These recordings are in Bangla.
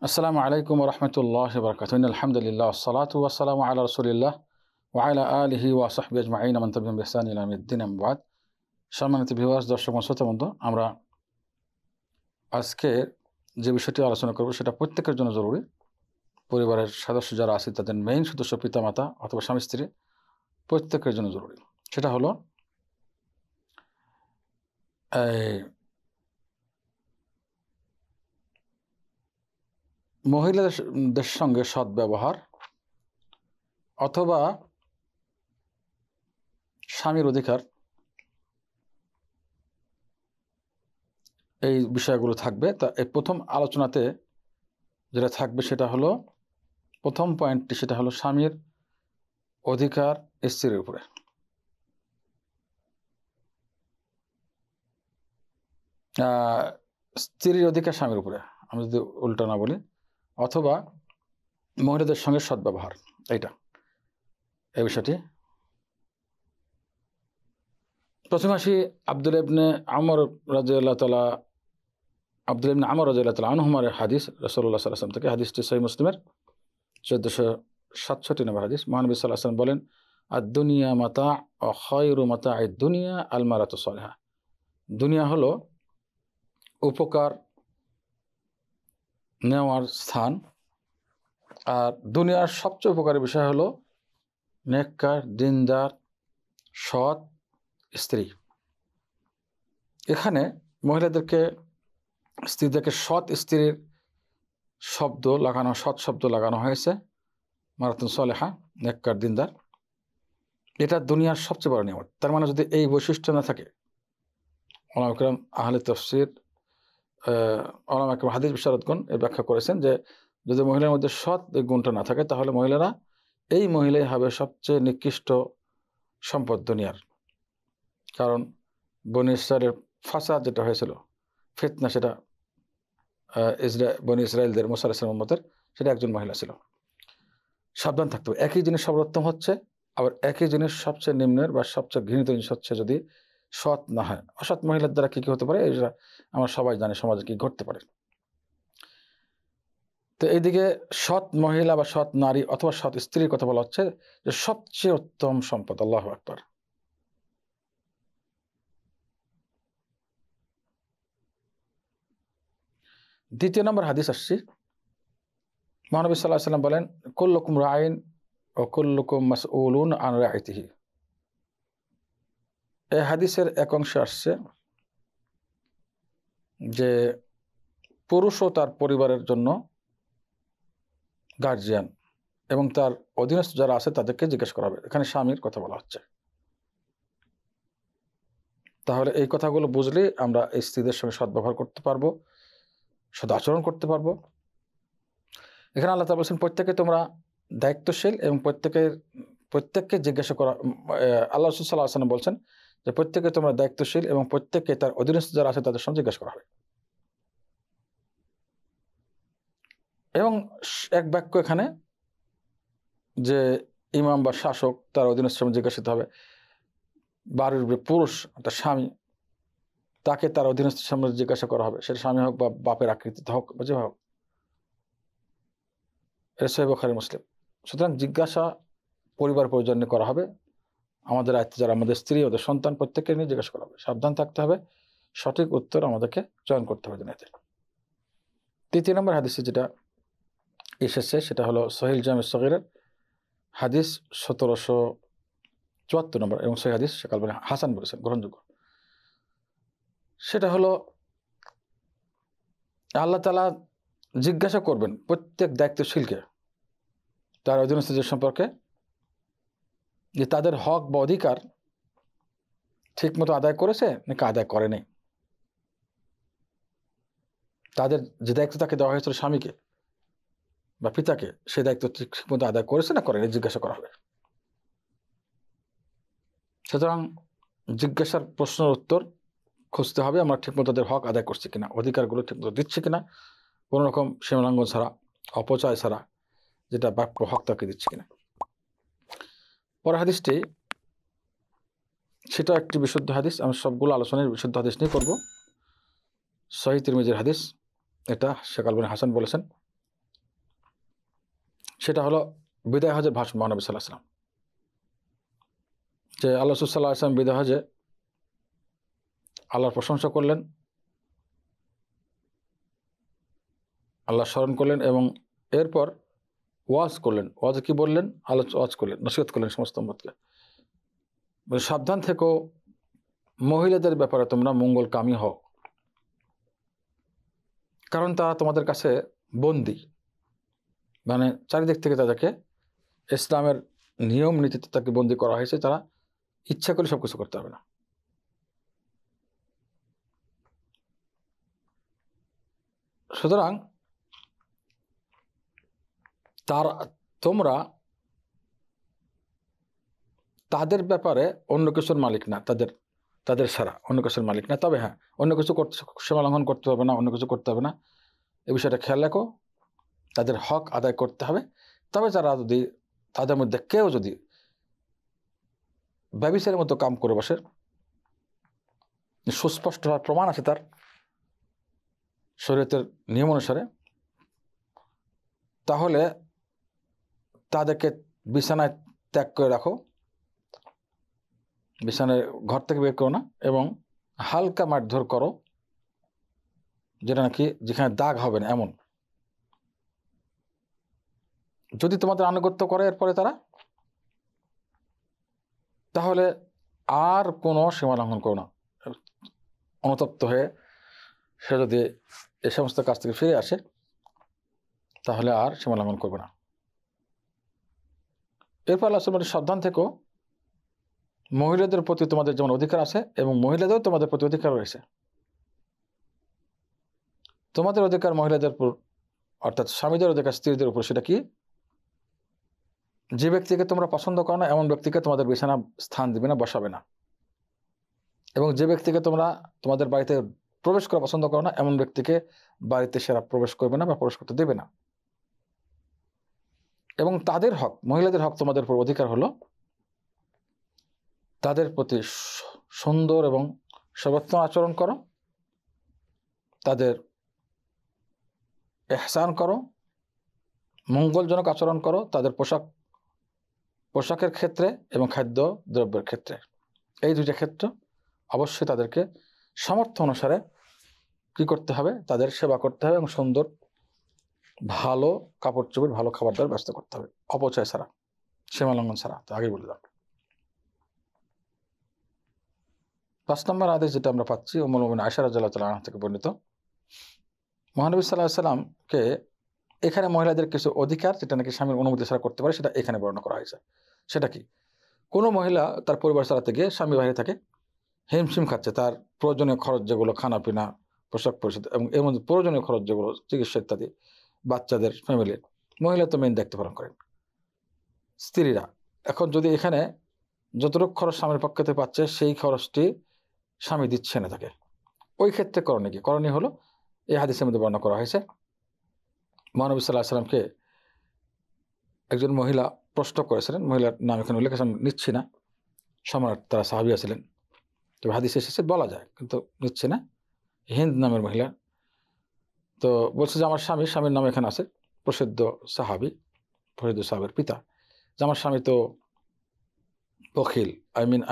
আসসালামু আলাইকুম ওয়া রাহমাতুল্লাহি ওয়া বারাকাতুহু। আলহামদুলিল্লাহ ওয়াসসালাতু ওয়াসসালামু আলা রাসূলিল্লাহ ওয়া আলা আলিহি ওয়া সাহবিহি আজমাইন মান তাবি'আহুম বিইহসান ইলা ইয়াউমিদ্দিন, আম্মা বা'দ। সম্মানিত ভিউয়ার্স, দর্শক ও শ্রোতাবৃন্দ, আমরা আজকে যে বিষয়টি আলোচনা করব সেটা প্রত্যেকের জন্য জরুরি। পরিবারের সদস্য যারা আছে, তাদের মেইন সদস্য পিতামাতা অথবা স্বামী স্ত্রী প্রত্যেকের জন্য জরুরি। সেটা হলো মহিলাদের সঙ্গে সদ্ব্যবহার অথবা স্বামীর অধিকার, এই বিষয়গুলো থাকবে। তা এই প্রথম আলোচনাতে যেটা থাকবে সেটা হলো, প্রথম পয়েন্টটি সেটা হলো স্বামীর অধিকার স্ত্রীর উপরে। স্ত্রীর অধিকার স্বামীর উপরে, আমি যদি উল্টো না বলি, অথবা মহিলাদের সঙ্গে সদ্ব্যবহার, এইটা এই বিষয়টি। প্রথমে আসি আব্দুল্লাহ ইবনে আমর রাদিয়াল্লাহু তাআলা আনহুমার হাদিস, রাসূলুল্লাহ সাল্লাল্লাহু আলাইহি ওয়াসাল্লাম থেকে। হাদিসটি সহিহ মুসলিমের 1467 নম্বর হাদিস। মহানবী সাল্লাল্লাহু আলাইহি ওয়াসাল্লাম বলেন, আদ-দুনিয়া মাতা' ওয়া খায়রু মাতা'id দুনিয়া আল মারাতু সালিহা। দুনিয়া হলো উপকার নেওয়ার স্থান, আর দুনিয়ার সবচেয়ে উপকারী বিষয় হলো নেককার, দিনদার, সৎ স্ত্রী। এখানে মহিলাদেরকে, স্ত্রীদেরকে সৎ স্ত্রীর শব্দ লাগানো, সৎ শব্দ লাগানো হয়েছে, মারাতুন সালেহা, নেককার, দিনদার। এটা দুনিয়ার সবচেয়ে বড় নিয়ামত। তার মানে যদি এই বৈশিষ্ট্য না থাকে, উলামা ইকরাম, আহলে তাফসীর, উলামা ইকরাম, হাদিস বিশারদগণ এই ব্যাখ্যা করেছেন যে যদি মহিলার মধ্যে সৎ এই গুণটা না থাকে, তাহলে এই মহিলাই হবে সবচেয়ে নিকৃষ্ট সম্পদ দুনিয়ার। কারণ বনী ইসরায়েলের ফাসাদ যেটা হয়েছিল, ফিতনা, সেটা বনী ইসরায়েলদের, মুসা আলাইহিস সালামের উম্মতের, সেটা একজন মহিলা ছিল। সাবধান থাকতে হবে। একই জিনিস সর্বোত্তম হচ্ছে, আবার একই জিনিস সবচেয়ে নিম্নের বা সবচেয়ে ঘৃণিত জিনিস হচ্ছে যদি সৎ না হয়। অসৎ মহিলার দ্বারা কি হতে পারে, এটা আমরা সবাই জানি সমাজে কি ঘটতে পারে। তো এইদিকে সৎ মহিলা বা সৎ নারী অথবা সৎ স্ত্রীর কথা বলা হচ্ছে যে সবচেয়ে উত্তম সম্পদ। আল্লাহু আকবার। দ্বিতীয় নম্বর হাদিস আসছি। মহানবী সাল্লাল্লাহু আলাইহি ওয়াসাল্লাম বলেন, কুল্লুকুম রাইন ওয়া কুল্লুকুম মাসউলুন আন রাইতিহি। এই হাদিসের এক অংশে আসছে যে পুরুষও তার পরিবারের জন্য গার্জিয়ান, এবং তার অধীনস্থ যারা আছে তাদেরকে জিজ্ঞেস করা হবে। এখানে স্বামীর কথা বলা হচ্ছে। তাহলে এই কথাগুলো বুঝলে আমরা এই স্ত্রীদের সঙ্গে সদ্ব্যবহার করতে পারবো, সদ আচরণ করতে পারবো। এখানে আল্লাহ তাআলা বলছেন, প্রত্যেকে তোমরা দায়িত্বশীল এবং প্রত্যেককে জিজ্ঞাসা করা। আল্লাহ রাসূল সাল্লাল্লাহু আলাইহি ওয়াসাল্লাম বলছেন যে প্রত্যেকে তোমরা দায়িত্বশীল এবং প্রত্যেককে তার অধীনস্থ যারা আছে তাদের সঙ্গে জিজ্ঞাসা করা হবে। এবং এক বাক্য এখানে যে ইমাম বা শাসক, তার অধীনস্থ জিজ্ঞাসিত হবে। বাড়ির পুরুষ, তার স্বামী, তাকে তার অধীনস্থ সামনে জিজ্ঞাসা করা হবে, সেটা স্বামী হোক বা বাপের আকৃতিতে হোক বা যেভাবে হোক। এটা সহিহ বুখারী, মুসলিম। সুতরাং জিজ্ঞাসা পরিবার পরিজনে করা হবে। আমাদের আয়ত্তে যারা, আমাদের স্ত্রী, ওদের সন্তান, প্রত্যেককে নিয়ে জিজ্ঞাসা করা হবে। সাবধান থাকতে হবে, সঠিক উত্তর আমাদেরকে চয়ন করতে হবে দুনিয়াতে। তৃতীয় নম্বর হাদিসে যেটা এসেছে সেটা হলো সহিহ জামি সগীরের হাদিস 1774 নম্বর, এবং সেই হাদিস শেখ আলবানী হাসান বলেছেন, গ্রহণযোগ্য। সেটা হলো আল্লাহ তাআলা জিজ্ঞাসা করবেন প্রত্যেক দায়িত্বশীলকে তার অধীনস্থদের সম্পর্কে, যে তাদের হক বা অধিকার ঠিকমতো আদায় করেছে নাকি আদায় করেনি। তাদের যে দায়িত্ব তাকে দেওয়া হয়েছিল, স্বামীকে বা পিতাকে, সেই দায়িত্ব ঠিকমতো আদায় করেছে না করেনি, জিজ্ঞাসা করা হবে। সুতরাং জিজ্ঞাসার প্রশ্নের উত্তর খুঁজতে হবে, আমরা ঠিকমতো তাদের হক আদায় করছি কিনা, অধিকারগুলো ঠিকমতো দিচ্ছি কিনা, কোনো রকম সীমালঙ্ঘন ছাড়া, অপচয় ছাড়া, যেটা প্রাপ্য হক তাকে দিচ্ছি কিনা। পরের হাদিসটি, সেটা একটি বিশুদ্ধ হাদিস। আমি সবগুলো আলোচনায় বিশুদ্ধ হাদিস নিয়ে করব। সহিহ তিরমিজির হাদিস, এটা শেখ আলবানী হাসান বলেছেন। সেটা হলো বিদায় হজের ভাষণ মহানবী সাল্লাল্লাহু আলাইহি ওয়াসাল্লাম, যে আল্লাহ রাসূল সাল্লাল্লাহু আলাইহি ওয়াসাল্লাম বিদায় হজে আল্লাহর প্রশংসা করলেন, আল্লাহ স্মরণ করলেন এবং এরপর ওয়াজ করলেন। ওয়াজে কি বললেন? ওয়াজ করলেন, নসিহত করলেন সমস্ত উম্মতকে, সাবধান থেকো, মহিলাদের ব্যাপারে তোমরা মঙ্গলকামী হও, কারণ তারা তোমাদের কাছে বন্দী, মানে চারিদিক থেকে তাদেরকে ইসলামের নিয়ম নীতিতে তাকে বন্দী করা হয়েছে, তারা ইচ্ছা করে সব কিছু করতে হবে না। সুতরাং তোমরা তাদের ব্যাপারে অন্য কিছুর মালিক না, তাদের ছাড়া অন্য কিছুর মালিক না। তবে হ্যাঁ, অন্য কিছু সীমা লঙ্ঘন করতে হবে না, অন্য কিছু করতে হবে না, এই বিষয়টা খেয়াল রাখো। তাদের হক আদায় করতে হবে। তবে তাদের মধ্যে কেউ যদি ব্যভিচারের মতো কাম করে বসে, সুস্পষ্ট হওয়ার প্রমাণ আছে তার শরীয়তের নিয়ম অনুসারে, তাহলে তাদেরকে বিছানায় ত্যাগ করে রাখো, বিছানায় ঘর থেকে বের করো না, এবং হালকা মারধর করো, যেটা নাকি যেখানে দাগ হবে না এমন। যদি তোমাদের আনুগত্য করে এরপরে তারা, তাহলে আর কোনো সীমা লঙ্ঘন করো না। অনুতপ্ত হয়ে সে যদি এই সমস্ত কাজ থেকে ফিরে আসে, তাহলে আর সীমা লঙ্ঘন করবে না। এরপর আল্লাহ বলেন, সাবধান থেকো, মহিলাদের প্রতি তোমাদের যেমন অধিকার আছে এবং মহিলাদেরও তোমাদের প্রতি অধিকার রয়েছে। তোমাদের অধিকার মহিলাদের উপর, অর্থাৎ স্বামীদের অধিকার স্ত্রীদের উপর, সেটা কি? যে ব্যক্তিকে তোমরা পছন্দ করো না এমন ব্যক্তিকে তোমাদের বিছানা স্থান দিবে না, বসাবে না। এবং যে ব্যক্তিকে তোমরা তোমাদের বাড়িতে প্রবেশ করা পছন্দ করো না এমন ব্যক্তিকে বাড়িতে সেরা প্রবেশ করবে না বা প্রবেশ করতে দেবে না। এবং তাদের হক, মহিলাদের হক তোমাদের উপর অধিকার হলো তাদের প্রতি সুন্দর এবং সর্বোত্তম আচরণ করো, তাদের ইহসান করো, মঙ্গলজনক আচরণ করো, তাদের পোশাকের ক্ষেত্রে এবং খাদ্য দ্রব্যের ক্ষেত্রে, এই দুইটা ক্ষেত্র অবশ্যই তাদেরকে সামর্থ্য অনুসারে কি করতে হবে? তাদের সেবা করতে হবে এবং সুন্দর ভালো কাপড় চোপড়, ভালো খাবার দাবার ব্যবস্থা করতে হবে, অপচয় ছাড়া, সীমা লঙ্ঘন ছাড়া। তো আগেই বললাম। ৫ নম্বর আদেশ যেটা আমরা পাচ্ছি উম্মুল মুমিনিন আয়েশা রাদিয়াল্লাহু তাআলা আনহা থেকে বর্ণিত, মহানবী সাল্লাল্লাহু আলাইহি ওয়াসাল্লামকে এখানে মহিলাদের কিছু অধিকার যেটা নাকি স্বামীর অনুমতি ছাড়া করতে পারে, সেটা এখানে বর্ণনা করা হয়েছে। সেটা কি? কোনো মহিলা তার পরিবার চালাতে গিয়ে স্বামী বাইরে থাকে, হিমশিম খাচ্ছে, তার প্রয়োজনীয় খরচ যেগুলো খানা পিনা, পোশাক পরিচ্ছদ এবং এর মধ্যে প্রয়োজনীয় খরচ যেগুলো চিকিৎসা ইত্যাদি, বাচ্চাদের, ফ্যামিলির, মহিলা তো মেইন দায়িত্ব পালন করেন, স্ত্রীরা। এখন যদি এখানে যতটুকু খরচ স্বামীর পক্ষ থেকে পাচ্ছে সেই খরচটি স্বামী দিচ্ছে না তাকে, ওই ক্ষেত্রে করণীয় কি? করণীয় হলো এই হাদিসের মধ্যে বর্ণনা করা হয়েছে। মহানবী সাল্লাল্লাহু আলাইহি ওয়াসাল্লামকে একজন মহিলা প্রশ্ন করেছিলেন, মহিলার নাম এখানে উল্লেখ আমি নিচ্ছি না, সম্রাট তারা সাহাবিয়া ছিলেন, তবে হাদিসে এসেছে বলা যায় কিন্তু নিচ্ছে না, হিন্দ নামের মহিলা। তো বলছে যে আমার স্বামীর নাম এখানে আছে, প্রসিদ্ধ সাহাবের পিতা, যে আমার স্বামী তো বখিল,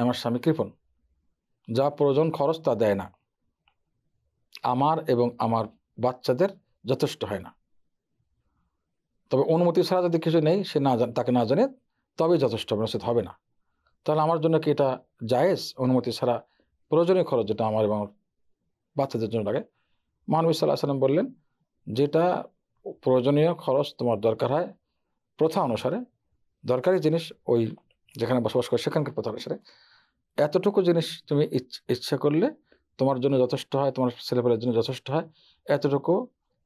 আমার স্বামী কৃপণ, যা প্রয়োজন খরচ তা দেয় না, আমার এবং আমার বাচ্চাদের যথেষ্ট হয় না, তবে অনুমতি ছাড়া যদি কিছু নেই, সে তাকে না জানে তবেই যথেষ্ট হবে না। তাহলে আমার জন্য কি এটা জায়েজ? অনুমতি ছাড়া প্রয়োজনীয় খরচ যেটা আমার এবং বাচ্চাদের জন্য লাগে? মহানবী সাল্লাল্লাহু আলাইহি ওয়াসাল্লাম বললেন, যেটা প্রয়োজনীয় খরচ তোমার দরকার হয় প্রথা অনুসারে, দরকারি জিনিস ওই যেখানে বসবাস করে সেখানকার প্রথা অনুসারে, এতটুকু জিনিস তুমি ইচ্ছা করলে তোমার জন্য যথেষ্ট হয়, তোমার ছেলেপেলের জন্য যথেষ্ট হয়, এতটুকু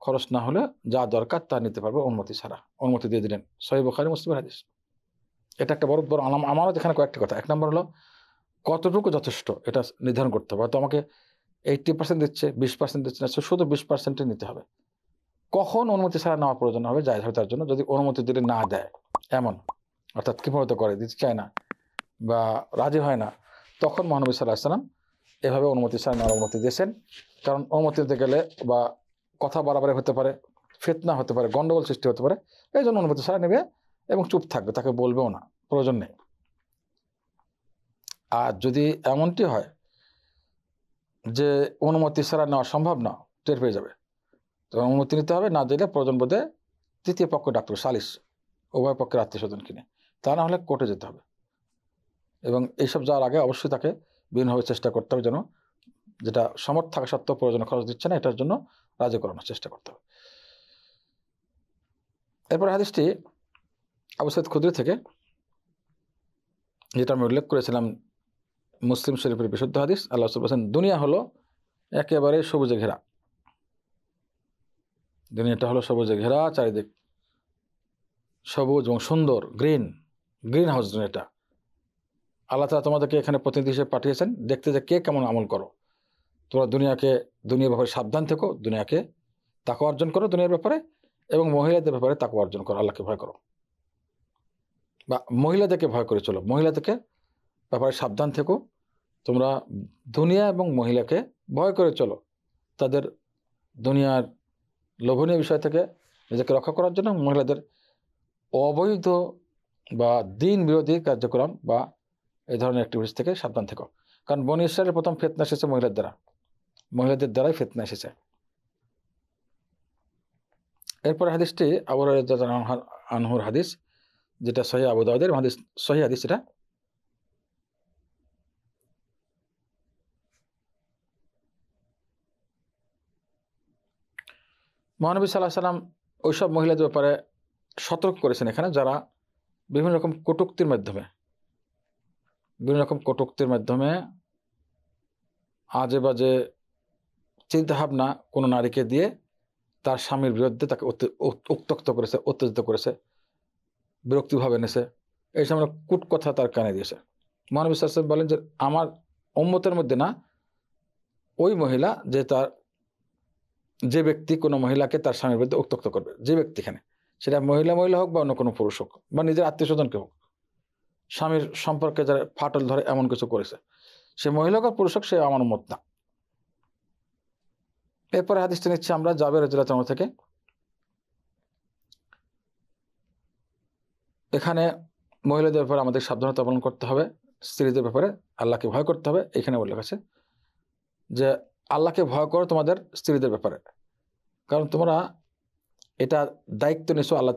খরচ না হলে যা দরকার তা নিতে পারবে অনুমতি ছাড়া। অনুমতি দিয়ে দিলেন, সহিহ বুখারী মুসলিমের হাদিস। এটা একটা বড় আমারও এখানে কয়েকটি কথা। 1 নম্বর হলো কতটুকু যথেষ্ট এটা নির্ধারণ করতে হবে। তো আমাকে 80% দিচ্ছে, 20% দিচ্ছে না, শুধু 20% নিতে হবে। কখন অনুমতি ছাড়া নেওয়া প্রয়োজন হবে জায়েজ হবে তার জন্য? যদি অনুমতি দিলে না দেয় এমন, অর্থাৎ কিভাবে করে দিতে চায় না বা রাজি হয় না, তখন মহানবী সাল্লাল্লাহু আলাইহি ওয়াসাল্লাম এভাবে অনুমতি ছাড়া নেওয়ার অনুমতি দিয়েছেন। কারণ অনুমতি দিতে গেলে বা কথা বাড়াবাড়ি হতে পারে, ফিতনা হতে পারে, গন্ডগোল সৃষ্টি হতে পারে, এই জন্য অনুমতি ছাড়া নেবে এবং চুপ থাকবে, তাকে বলবেও না, প্রয়োজন নেই। আর যদি এমনটি হয় যে অনুমতি ছাড়া নেওয়া সম্ভব না, টের পেয়ে যাবে, তো অনুমতি নিতে হবে, না দিলে প্রয়োজন বোধে তৃতীয় পক্ষ ডাক্তার, সালিশ, উভয় পক্ষের আত্মীয় স্বজন কিনে, তা না হলে কোর্টে যেতে হবে। এবং এইসব যাওয়ার আগে অবশ্যই তাকে বিভিন্নভাবে চেষ্টা করতে হবে যেন, যেটা সমর্থ থাকা সত্ত্বেও প্রয়োজনে খরচ দিচ্ছে না, এটার জন্য রাজি করানোর চেষ্টা করতে হবে। এরপর হাদিসটি আবু সাঈদ খুদরি থেকে, যেটা আমি উল্লেখ করেছিলাম, মুসলিম শরীফের বিশুদ্ধ হাদিস। আল্লাহ রাসূল বলেছেন, দুনিয়া হলো একেবারে সবুজে ঘেরা, দুনিয়াটা হলো সবুজে ঘেরা, চারিদিক সবুজ এবং সুন্দর, গ্রিন হাউস দুনিয়াটা। আল্লাহ তাআলা তোমাদেরকে এখানে প্রতিনিধি হিসেবে পাঠিয়েছেন দেখতে যে কে কেমন আমল করো। তোমরা দুনিয়ার ব্যাপারে সাবধান থেকো, দুনিয়াকে তাকওয়া অর্জন করো দুনিয়ার ব্যাপারে, এবং মহিলাদের ব্যাপারে তাকওয়া অর্জন করো, আল্লাহকে ভয় করো, বা মহিলাদেরকে ভয় করে চলো, মহিলাদেরকে ব্যাপারে সাবধান থেকো, তোমরা দুনিয়া এবং মহিলাকে ভয় করে চলো, তাদের দুনিয়ার লোভনীয় বিষয় থেকে নিজেকে রক্ষা করার জন্য, মহিলাদের অবৈধ বা দিন বিরোধী কার্যক্রম বা এই ধরনের অ্যাক্টিভিটিস থেকে সাবধান থেকো। কারণ বনী ইসরায়েলের প্রথম ফিতনা এসেছে মহিলাদের দ্বারাই ফিতনা এসেছে। এরপর হাদিসটি আবু হুরায়রা রাদিয়াল্লাহু আনহুর হাদিস, যেটা সহিহ আবু দাউদের হাদিস, সহিহ হাদিস। এটা মহানবী সাল্লাল্লাহু আলাইহি সাল্লাম ওইসব মহিলাদের ব্যাপারে সতর্ক করেছেন এখানে, যারা বিভিন্ন রকম কটূক্তির মাধ্যমে আজে বাজে চিন্তাভাবনা কোনো নারীকে দিয়ে তার স্বামীর বিরুদ্ধে তাকে উত্ত্যক্ত করেছে, উত্তেজিত করেছে, বিরক্তিভাব এনেছে, এই সময় কূট কথা তার কানে দিয়েছে। মহানবী সাল্লাল্লাহু আলাইহি ওয়াসাল্লাম বলেন যে আমার উম্মতের মধ্যে না ওই মহিলা যে ব্যক্তি কোনো মহিলাকে তার স্বামীর বিরুদ্ধে উত্ত্যক্ত করবে, যে ব্যক্তিখানে, সেটা মহিলা হোক বা অন্য কোনো পুরুষ হোক বা নিজের আত্মীয় স্বজনকে হোক, স্বামীর সম্পর্কে যারা ফাটল ধরে এমন কিছু করেছে, সে মহিলা হোক পুরুষ হোক, সে আমার উম্মত না। এরপরে হাদিসটা নিচ্ছি আমরা জাবের রাদিয়াল্লাহু আনহু থেকে। এখানে মহিলাদের ব্যাপারে আমাদের সাবধানতা অবলম্বন করতে হবে, স্ত্রীদের ব্যাপারে আল্লাহকে ভয় করতে হবে। এখানে উল্লেখ আছে যে আল্লাহকে ভয় করো তোমাদের স্ত্রীদের ব্যাপারে, কারণ তোমরা এটা দায়িত্ব নিছো আল্লাহ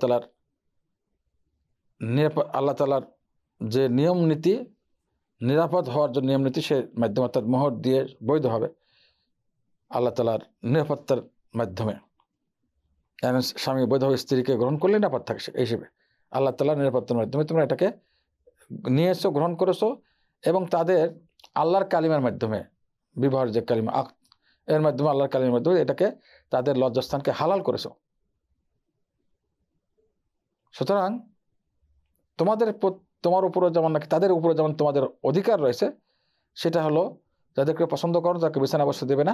তাআলার যে নিয়ম নীতি, নিরাপদ হওয়ার যে নিয়ম নীতি, সে মাধ্যমে, অর্থাৎ মোহর দিয়ে বৈধভাবে আল্লাহ তাআলার নিরাপত্তার মাধ্যমে, স্বামী বৈধভাবে স্ত্রীকে গ্রহণ করলে নিরাপদ থাকে এই হিসেবে আল্লাহ তাআলার নিরাপত্তার মাধ্যমে তোমরা এটাকে নিয়েছো, গ্রহণ করেছো, এবং তাদের আল্লাহর কালিমার মাধ্যমে, বিবাহের যে কালিমা, এর মাধ্যমে, আল্লাহর কালিমার মাধ্যমে এটাকে, তাদের লজ্জাস্থানকে হালাল করেছো। সুতরাং তোমার উপরে যেমন নাকি তাদের উপরে যেমন তোমাদের অধিকার রয়েছে, সেটা হলো যাদেরকে পছন্দ করো তাকে বিছানা বসে দেবে না,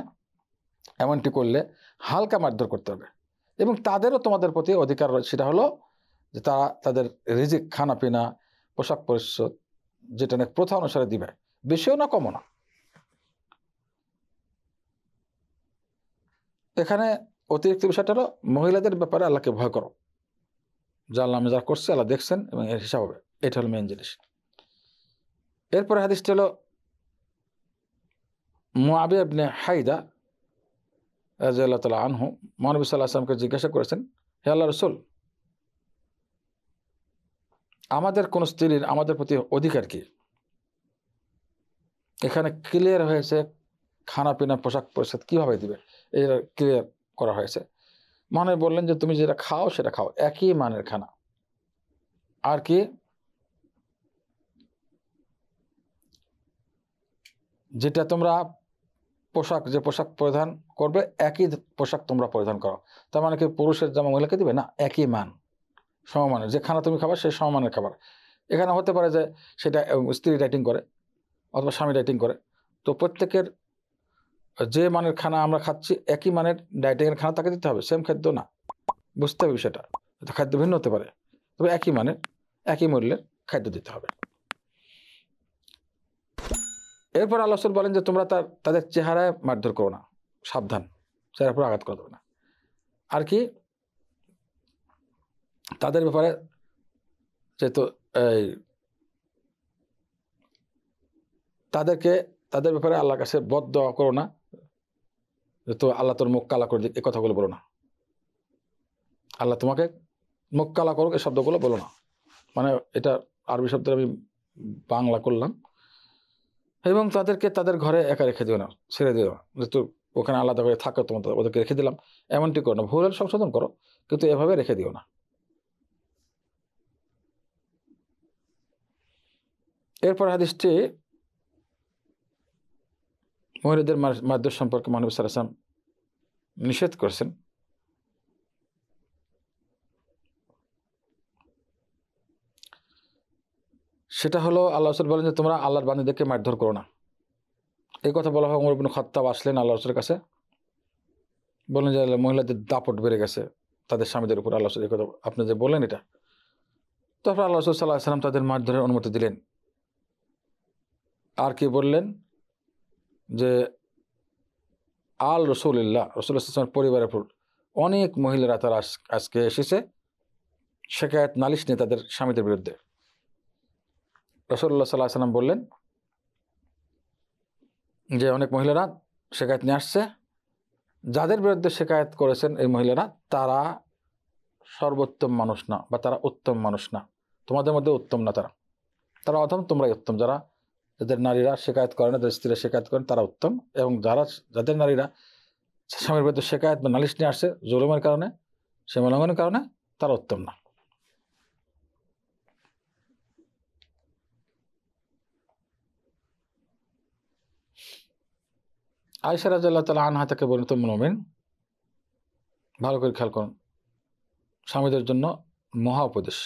এমনটি করলে হালকা মারধর করতে হবে। এবং তাদেরও তোমাদের প্রতি অধিকার রয়েছে, সেটা হলো যে তারা তাদের রিজিক, খানা পিনা, পোশাক পরিচ্ছদ, যেটা নাকি প্রথা অনুসারে দিবে, বেশিও না কমও না। এখানে অতিরিক্ত বিষয়টা হলো মহিলাদের ব্যাপারে আল্লাহকে ভয় করো, যা আল্লাহ যা করছে আল্লাহ দেখছেন এবং এর হিসাব হবে, এটা হলো মেইন জিনিস। এরপরে হাদিসটি হলো মুআবিয়া ইবনে হাইদা রাদিয়াল্লাহু তাআলা আনহু মহানবী সাল্লাল্লাহু আলাইহি ওয়াসাল্লামকে জিজ্ঞাসা করেছেন, হে আল্লাহর রাসূল, আমাদের কোন স্ত্রীর আমাদের প্রতি অধিকার কি? এখানে ক্লিয়ার হয়েছে খানা পিনা, পোশাক পরিচ্ছদ কিভাবে দিবে, এটা ক্লিয়ার করা হয়েছে। মহানবী বললেন যে তুমি যেটা খাও সেটা খাও, একই মানের খানা। আর কি, যেটা তোমরা যে পোশাক পরিধান করবে, একই পোশাক তোমরা পরিধান করো। তার মানে কি পুরুষের জামা মহিলাকে দিবে না, একই মান, সমমানের। যে খানা তুমি খাবার সেই সমমানের খাবার। এখানে হতে পারে যে সেটা স্ত্রী ডাইটিং করে অথবা স্বামী ডাইটিং করে, তো প্রত্যেকের যে মানের খানা আমরা খাচ্ছি, একই মানের ডাইটিংয়ের খানা তাকে দিতে হবে, সেম খাদ্য না, বুঝতে হবে বিষয়টা। খাদ্য ভিন্ন হতে পারে, তবে একই মানের, একই মূল্যের খাদ্য দিতে হবে। এরপর আল্লাহ রাসূল বলেন যে তোমরা তাদের চেহারায় মারধর করো না, সাবধান, চেহারার উপর আঘাত করা দেবে না। আর কি, তাদের ব্যাপারে যেহেতু তাদের ব্যাপারে আল্লাহর কাছে বদদোয়া করো না, যেহেতু আল্লাহ তোর মুখ কালা করে দিক, এই কথাগুলো বলো না। আল্লাহ তোমাকে মুখ কালা করুক, এই শব্দগুলো বলো না। মানে এটা আরবি শব্দ আমি বাংলা করলাম। এবং তাদেরকে তাদের ঘরে একা রেখে দিও না, ছেড়ে দিও না, যেহেতু ওখানে আলাদা করে থাকো, তোমাদের ওদেরকে রেখে দিলাম, এমনটি করো না। ভুল হলে সংশোধন করো, কিন্তু এভাবে রেখে দিও না। এরপর হাদিসটি মহিলাদের মারধর সম্পর্কে মহানবী সাল্লাল্লাহু আলাইহি ওয়াসাল্লাম নিষেধ করেছেন। সেটা হলো আল্লাহ রাসূল বলেন যে তোমরা আল্লাহর বান্দাদেরকে মারধর করো না। এই কথা বলা হয়। ওমর ইবনে খাত্তাব আসলেন আল্লাহ রাসূলের কাছে, বললেন যে মহিলাদের দাপট বেড়ে গেছে তাদের স্বামীদের উপর। আল্লাহ রাসূল এই কথা আপনি যে বললেন এটা। তারপর আল্লাহ রাসূল সাল্লাল্লাহু আলাইহি ওয়াসাল্লাম তাদের মারধরের অনুমতি দিলেন। আর কি বললেন যে রাসূলুল্লাহ সাল্লাল্লাহু আলাইহি ওয়াসাল্লামের পরিবারের উপর অনেক মহিলারা তারা আজকে এসেছে শিকায়েত নালিশ নিয়ে তাদের স্বামীদের বিরুদ্ধে। রাসূলুল্লাহ সাল্লাল্লাহু আলাইহি ওয়াসাল্লাম বললেন যে অনেক মহিলারা শিকায়েত নিয়ে আসছে, যাদের বিরুদ্ধে শিকায়েত করেছেন এই মহিলারা তারা সর্বোত্তম মানুষ না, বা তারা উত্তম মানুষ না, তোমাদের মধ্যে উত্তম না, তারা অধম, তোমরাই উত্তম। যাদের নারীরা শিকায়েত করে না, যাদের স্ত্রীরা শিকায়েত করেন, তারা উত্তম। এবং যাদের নারীরা স্বামীর বিরুদ্ধে শিকায়েত বা নালিশ নিয়ে আসছে জুলুমের কারণে, সীমা লঙ্ঘনের কারণে, তারা উত্তম না। আয়েশা রাদিয়াল্লাহু তাআলা আনহা থেকে বর্ণিত মুমিন, ভালো করে খেয়াল করুন, স্বামীদের জন্য মহা উপদেশ।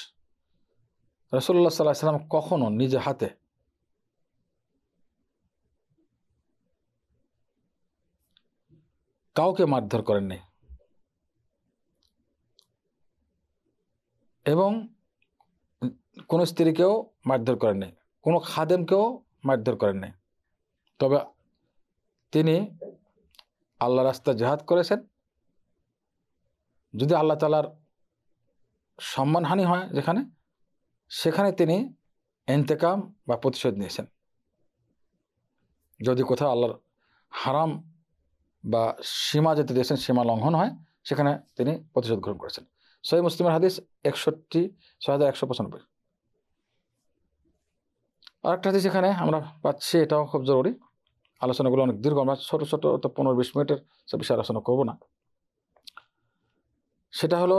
রাসূলুল্লাহ সাল্লাল্লাহু আলাইহি ওয়াসাল্লাম কখনো নিজে হাতে কাউকে মারধর করেননি, এবং কোনো স্ত্রীকেও মারধর করেননি, কোনো খাদেমকেও মারধর করেননি। তবে তিনি আল্লাহ রাস্তায় জিহাদ করেছেন। যদি আল্লাহ তাআলার সম্মানহানি হয় সেখানে তিনি ইন্তেকাম বা প্রতিশোধ নিয়েছেন। যদি কোথাও আল্লাহর হারাম বা সীমা যেতে দিয়েছেন, সীমা লঙ্ঘন হয়, সেখানে তিনি প্রতিশোধ গ্রহণ করেছেন। সহিহ মুসলিমের হাদিস 6195। আরেকটা হাদিস এখানে আমরা পাচ্ছি, এটাও খুব জরুরি। আলোচনাগুলো অনেক দীর্ঘ, আমরা ছোট ছোট তো 15-20 মিনিটের সে বিষয়ে আলোচনা করব না। সেটা হলো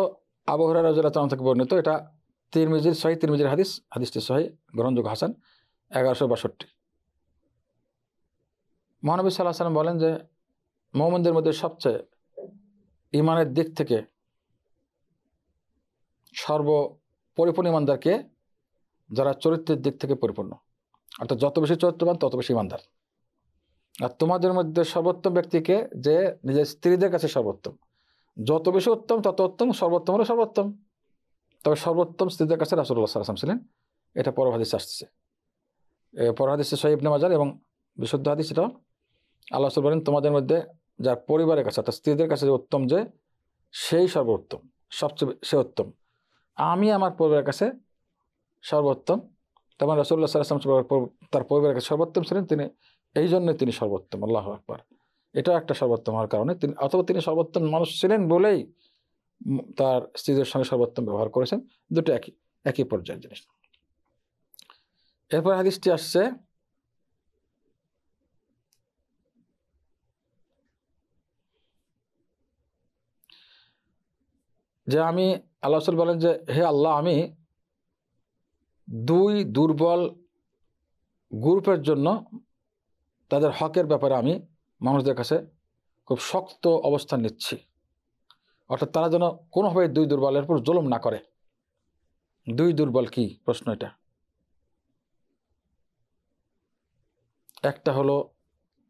আবু হুরায়রা রাদিয়াল্লাহু তাআলা থেকে বর্ণিত। এটা সহিহ তিরমিজির হাদিস, হাদিসটি সহিহ, গ্রহণযোগ্য, হাসান, 1162। মহানবী সাল্লাল্লাহু আলাইহি ওয়াসাল্লাম বলেন যে মুমিনদের মধ্যে সবচেয়ে ঈমানের দিক থেকে সর্বপরিপূর্ণ ঈমানদারকে যারা চরিত্রের দিক থেকে পরিপূর্ণ, অর্থাৎ যত বেশি চরিত্রবান তত বেশি ঈমানদার। আর তোমাদের মধ্যে সর্বোত্তম ব্যক্তিকে যে নিজের স্ত্রীদের কাছে সর্বোত্তম, যত বেশি উত্তম তত উত্তম, সর্বোত্তম হলো সর্বোত্তম। তবে সর্বোত্তম স্ত্রীদের কাছে রাসূলুল্লাহ সাল্লাল্লাহু আলাইহি ওয়াসাল্লাম ছিলেন। এটা পর হাদিসে আসছে, পর হাদিসে সহিহ ইবনে মাজাহ এবং বিশুদ্ধ হাদিস। এটা আল্লাহ রাসূল বলেন তোমাদের মধ্যে যার পরিবারের কাছে অর্থাৎ স্ত্রীদের কাছে যে উত্তম, যে সেই সর্বোত্তম, সবচেয়ে সে উত্তম। আমি আমার পরিবারের কাছে সর্বোত্তম। তেমন রাসূলুল্লাহ সাল্লাল্লাহু আলাইহি ওয়াসাল্লাম তার পরিবারের কাছে সর্বোত্তম ছিলেন। তিনি এই জন্যই তিনি সর্বোত্তম। আল্লাহু আকবার। এটা একটা সর্বোত্তম হওয়ার কারণে তিনি, অথবা তিনি সর্বোত্তম মানুষ ছিলেন বলেই তার স্ত্রীদের সঙ্গে সর্বোত্তম ব্যবহার করেছেন। দুটো একই পর্যায়ের জিনিস। এরপর হাদিসটি আসছে যে আল্লাহ রাসূল বলেন যে হে আল্লাহ, আমি দুই দুর্বল গ্রুপের জন্য তাদের হকের ব্যাপারে আমি মানুষদের কাছে খুব শক্ত অবস্থান নিচ্ছি। অর্থাৎ তারা যেন কোনোভাবে দুই দুর্বলের উপর জুলুম না করে। দুই দুর্বল কি প্রশ্ন? এটা একটা হলো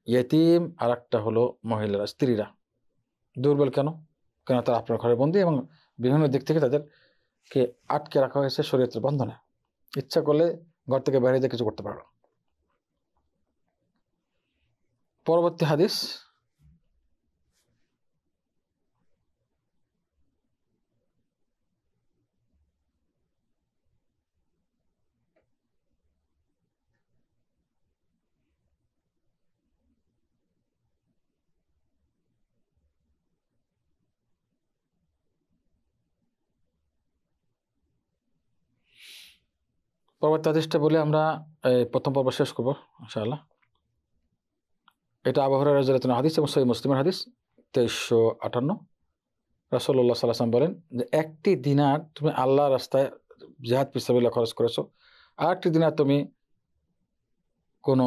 ইয়েতিম, আর একটা হলো মহিলারা, স্ত্রীরা। দুর্বল কেন? তারা আপনার ঘরে বন্দী এবং বিভিন্ন দিক থেকে তাদেরকে আটকে রাখা হয়েছে শরীয়তের বন্ধনে। ইচ্ছা করলে ঘর থেকে বাইরে দিয়ে কিছু করতে পারো। পরবর্তী হাদিস, পরবর্তী হাদিসটা বলে আমরা এই প্রথম পর্ব শেষ করবো ইনশাআল্লাহ। এটা আবু হুরায়রা রাদিয়াল্লাহু আনহু হাদিস এবং সহিহ মুসলিমের হাদিস 2358। রাসূলুল্লাহ সাল্লাল্লাহু আলাইহি ওয়াসাল্লাম বলেন যে একটি দিনার তুমি আল্লাহর রাস্তায় জিহাদ ফিসাবিল্লাহ খরচ করেছো, আরেকটি দিনার তুমি কোনো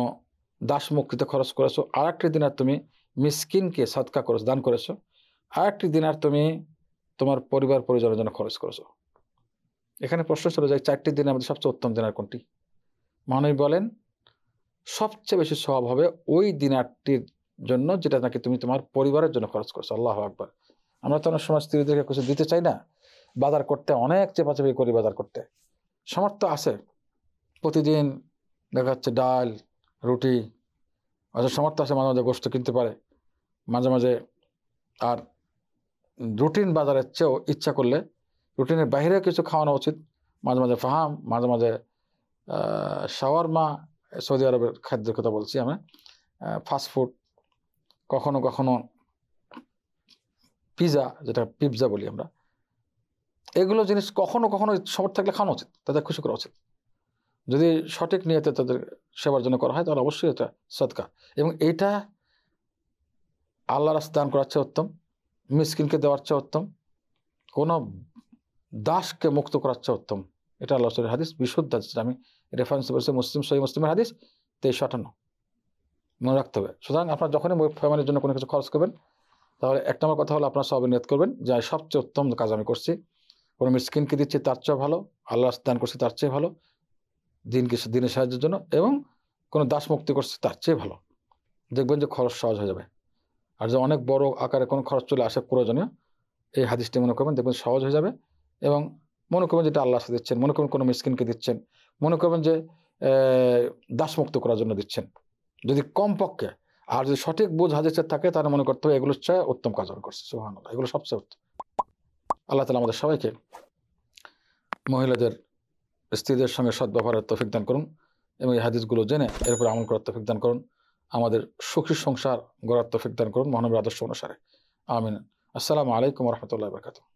দাস মুক্তিতে খরচ করেছো, আরেকটি দিনার তুমি মিসকিনকে সাদকা করেছো, দান করেছো, আরেকটি দিনার তুমি তোমার পরিবার পরিজনের জন্য খরচ করেছো। এখানে প্রশ্ন ছিল যে 4টি দিনের মধ্যে সবচেয়ে উত্তম দিনার কোনটি? মহানবী বলেন সবচেয়ে বেশি সওয়াব হবে ওই দিনারটির জন্য যেটা নাকি তুমি তোমার পরিবারের জন্য খরচ করছো। আল্লাহু আকবার। আমরা তো অনেক সময় স্ত্রীদেরকে কিছু দিতে চাই না, বাজার করতে অনেক চেপাচেপি করি, বাজার করতে সামর্থ্য আছে, প্রতিদিন দেখা যাচ্ছে ডাল রুটি, অথচ সামর্থ্য আছে মাঝে মাঝে গোশত কিনতে পারে, মাঝে মাঝে আর রুটিন বাজারের চেয়েও ইচ্ছা করলে রুটিনের বাইরে কিছু খাওয়ানো উচিত। মাঝে মাঝে ফাহাম, মাঝে মাঝে শাওয়ারমা, সৌদি আরবের খাদ্যের কথা বলছি আমি, ফাস্টফুড, কখনো কখনো পিৎজা, যেটা পিৎজা বলি আমরা, এগুলো জিনিস কখনো কখনো সামর্থ্য থাকলে খাওয়ানো উচিত, তাদের খুশি করা উচিত। যদি সঠিক নিয়তে তাদের সেবার জন্য করা হয় তাহলে অবশ্যই এটা সদকা, এবং এইটা আল্লাহর রাস্তায় দান করার চেয়ে উত্তম, মিসকিনকে দেওয়ার চেয়ে উত্তম, কোনো দাসকে মুক্ত করার চেয়ে উত্তম। এটা আল্লাহ রাসূলের হাদিস, বিশুদ্ধ হাদিস। আমি রেফারেন্স বলছি সহিহ মুসলিমের হাদিস 2358, মনে রাখতে হবে। সুতরাং আপনার যখনই ফ্যামিলির জন্য কোনো কিছু খরচ করবেন তাহলে এক নম্বর কথা হলো আপনার সওয়াবের নিয়ত করবেন যে সবচেয়ে উত্তম কাজ আমি করছি, কোনো মিসকিনকে দিচ্ছি তার চেয়ে ভালো, আল্লাহ রাস্তায় দান করছি তার চেয়ে ভালো, দিনের সাহায্যের জন্য, এবং কোনো দাস মুক্তি করছে তার চেয়ে ভালো। দেখবেন যে খরচ সহজ হয়ে যাবে। আর যে অনেক বড় আকারে কোনো খরচ চলে আসে প্রয়োজনীয়, এই হাদিসটি মনে করবেন, দেখবেন সহজ হয়ে যাবে। এবং মনে করবেন যেটা আল্লাহ দিচ্ছেন, মনে করবেন কোনো মিসকিনকে দিচ্ছেন, মনে করবেন যে দাসমুক্ত করার জন্য দিচ্ছেন, যদি কমপক্ষে, আর যদি সঠিক বোঝ হাদিসের থাকে তাহলে মনে করতে হবে এগুলোর চেয়ে উত্তম কাজ আমি করছি। সুবহানাল্লাহ, এগুলো সবচেয়ে উত্তম। আল্লাহ তাআলা আমাদের সবাইকে মহিলাদের স্ত্রীদের সঙ্গে সদ্ব্যবহারের তৌফিক দান করুন এবং এই হাদিসগুলো জেনে এরপর আমল করার তৌফিক দান করুন। আমাদের সুখী সংসার গড়ার তৌফিক দান করুন মহানবীর আদর্শ অনুসারে। আমিন। আসসালামু আলাইকুম ওয়া রাহমাতুল্লাহি ওয়া বারাকাতুহু।